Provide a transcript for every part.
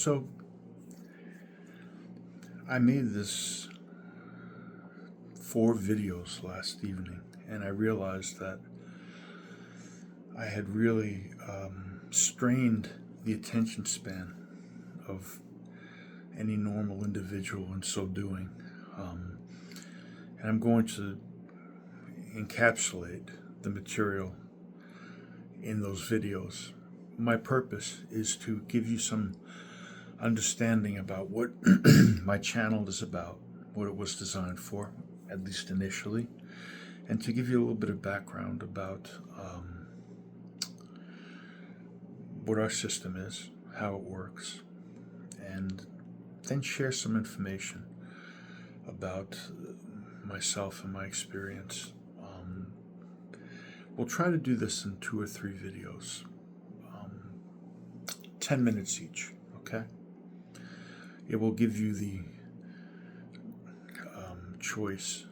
So I made this 4 videos last evening, and I realized that I had really strained the attention span of any normal individual in so doing. Um, and I'm going to encapsulate the material in those videos. My purpose is to give you some understanding about what my channel is about, what it was designed for, at least initially, and to give you a little bit of background about what our system is, how it works, and then share some information about myself and my experience. We'll try to do this in 2 or 3 videos, 10 minutes each, okay? It will give you the choice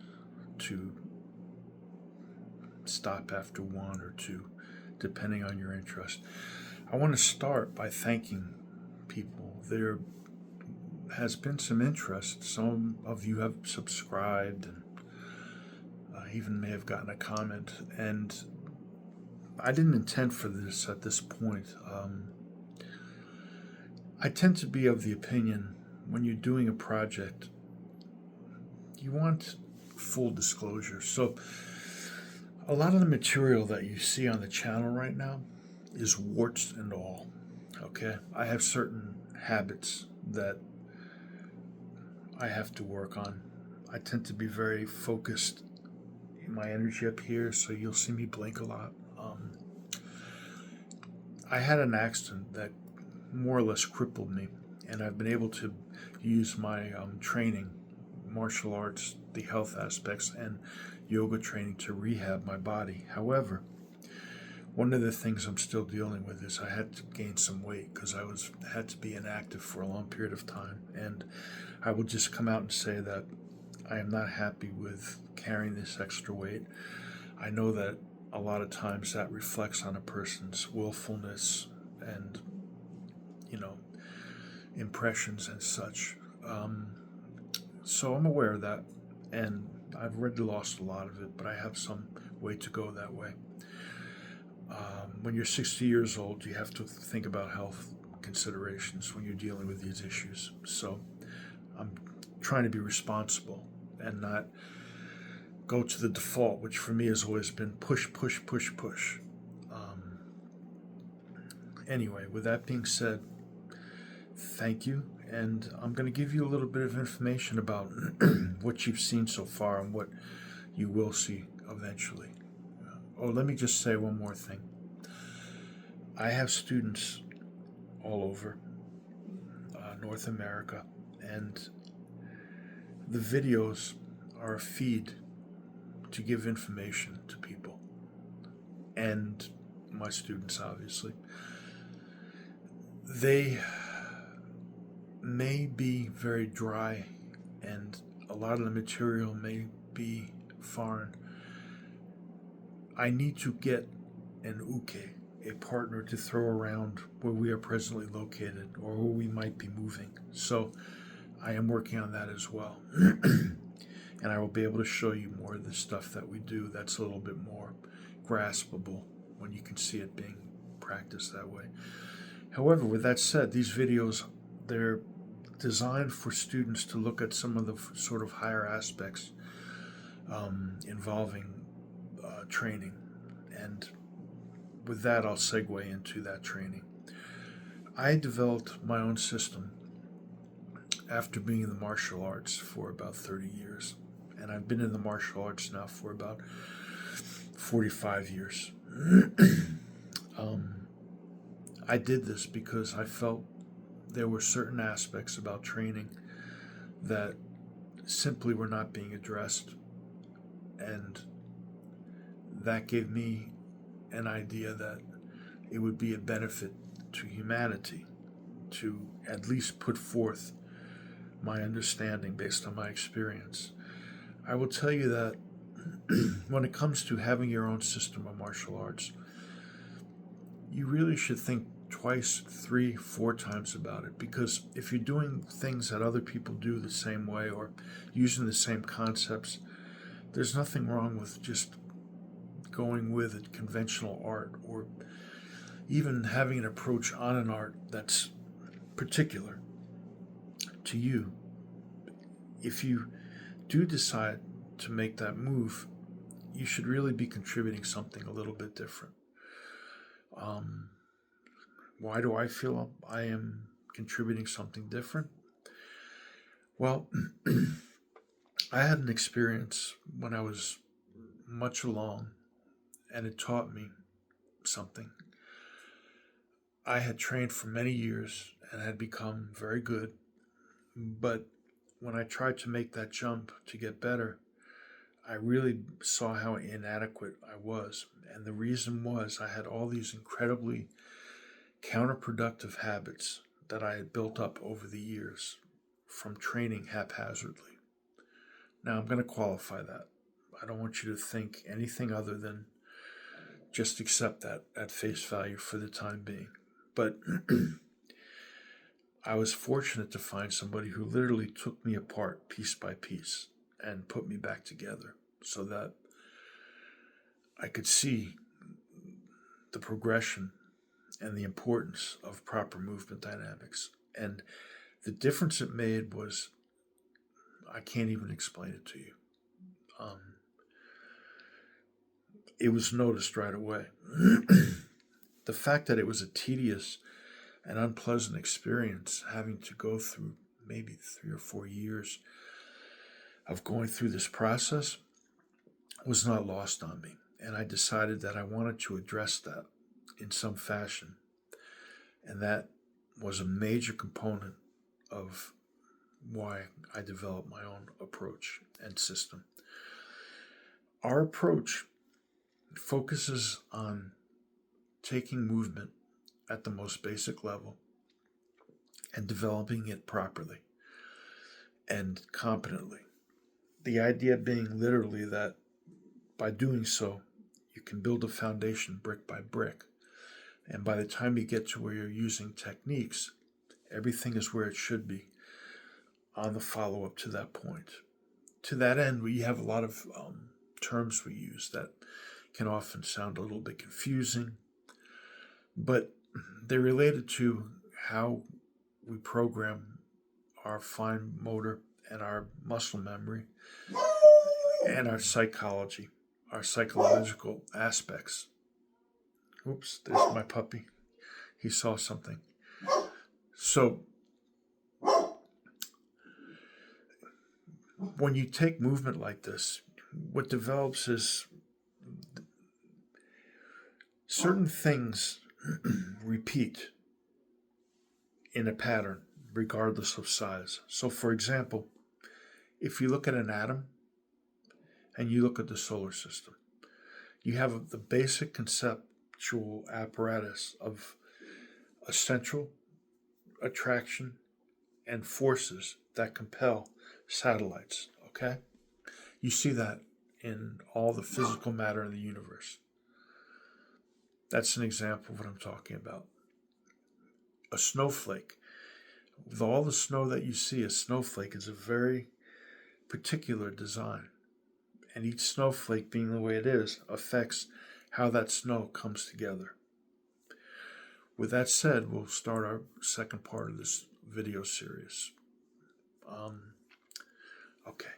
to stop after 1 or 2, depending on your interest. I want to start by thanking people. There has been some interest. Some of you have subscribed and even may have gotten a comment. And I didn't intend for this at this point. I tend to be of the opinion when you're doing a project, you want full disclosure. So a lot of the material that you see on the channel right now is warts and all. Okay? I have certain habits that I have to work on. I tend to be very focused in my energy up here, so you'll see me blink a lot. I had an accident that more or less crippled me, and I've been able to use my training, martial arts, the health aspects, and yoga training to rehab my body. However, one of the things I'm still dealing with is I had to gain some weight because I had to be inactive for a long period of time, and I will just come out and say that I am not happy with carrying this extra weight. I know that a lot of times that reflects on a person's willfulness and, impressions and such. So I'm aware of that, and I've already lost a lot of it, but I have some way to go that way. When you're 60 years old, you have to think about health considerations when you're dealing with these issues. So I'm trying to be responsible and not go to the default, which for me has always been push, push, push, push. Anyway, with that being said, thank you. And I'm going to give you a little bit of information about what you've seen so far and what you will see eventually. Let me just say one more thing. I have students all over North America, and the videos are a feed to give information to people, and my students, obviously. They may be very dry, and a lot of the material may be foreign. I need to get an uke, a partner to throw around where we are presently located or where we might be moving. So I am working on that as well. And I will be able to show you more of the stuff that we do that's a little bit more graspable when you can see it being practiced that way. However, with that said, these videos, they're designed for students to look at some of the sort of higher aspects involving training. And with that, I'll segue into that training. I developed my own system after being in the martial arts for about 30 years. And I've been in the martial arts now for about 45 years. I did this because I felt there were certain aspects about training that simply were not being addressed. And that gave me an idea that it would be a benefit to humanity to at least put forth my understanding based on my experience. I will tell you that when it comes to having your own system of martial arts, you really should think twice, 3, 4 times about it. Because if you're doing things that other people do the same way or using the same concepts, there's nothing wrong with just going with a conventional art or even having an approach on an art that's particular to you. If you do decide to make that move, you should really be contributing something a little bit different. Why do I feel I am contributing something different? Well, I had an experience when I was much along, and it taught me something. I had trained for many years and had become very good, but when I tried to make that jump to get better, I really saw how inadequate I was. And the reason was I had all these incredibly counterproductive habits that I had built up over the years from training haphazardly. Now, I'm going to qualify that. I don't want you to think anything other than just accept that at face value for the time being. But I was fortunate to find somebody who literally took me apart piece by piece and put me back together so that I could see the progression and the importance of proper movement dynamics. And the difference it made was, I can't even explain it to you. It was noticed right away. The fact that it was a tedious and unpleasant experience, having to go through maybe 3 or 4 years of going through this process, was not lost on me. And I decided that I wanted to address that in some fashion. And that was a major component of why I developed my own approach and system. Our approach focuses on taking movement at the most basic level and developing it properly and competently. The idea being literally that by doing so, you can build a foundation brick by brick. And by the time you get to where you're using techniques, everything is where it should be on the follow-up to that point. To that end, we have a lot of terms we use that can often sound a little bit confusing, but they're related to how we program our fine motor and our muscle memory and our psychology, our psychological aspects. Oops, there's my puppy. He saw something. So when you take movement like this, what develops is certain things repeat in a pattern regardless of size. So for example, if you look at an atom and you look at the solar system, you have the basic conceptual apparatus of a central attraction and forces that compel satellites, okay? You see that in all the physical matter in the universe. That's an example of what I'm talking about. A snowflake. With all the snow that you see, a snowflake is a very particular design. And each snowflake, being the way it is, affects how that snow comes together. With that said, we'll start our second part of this video series. Okay.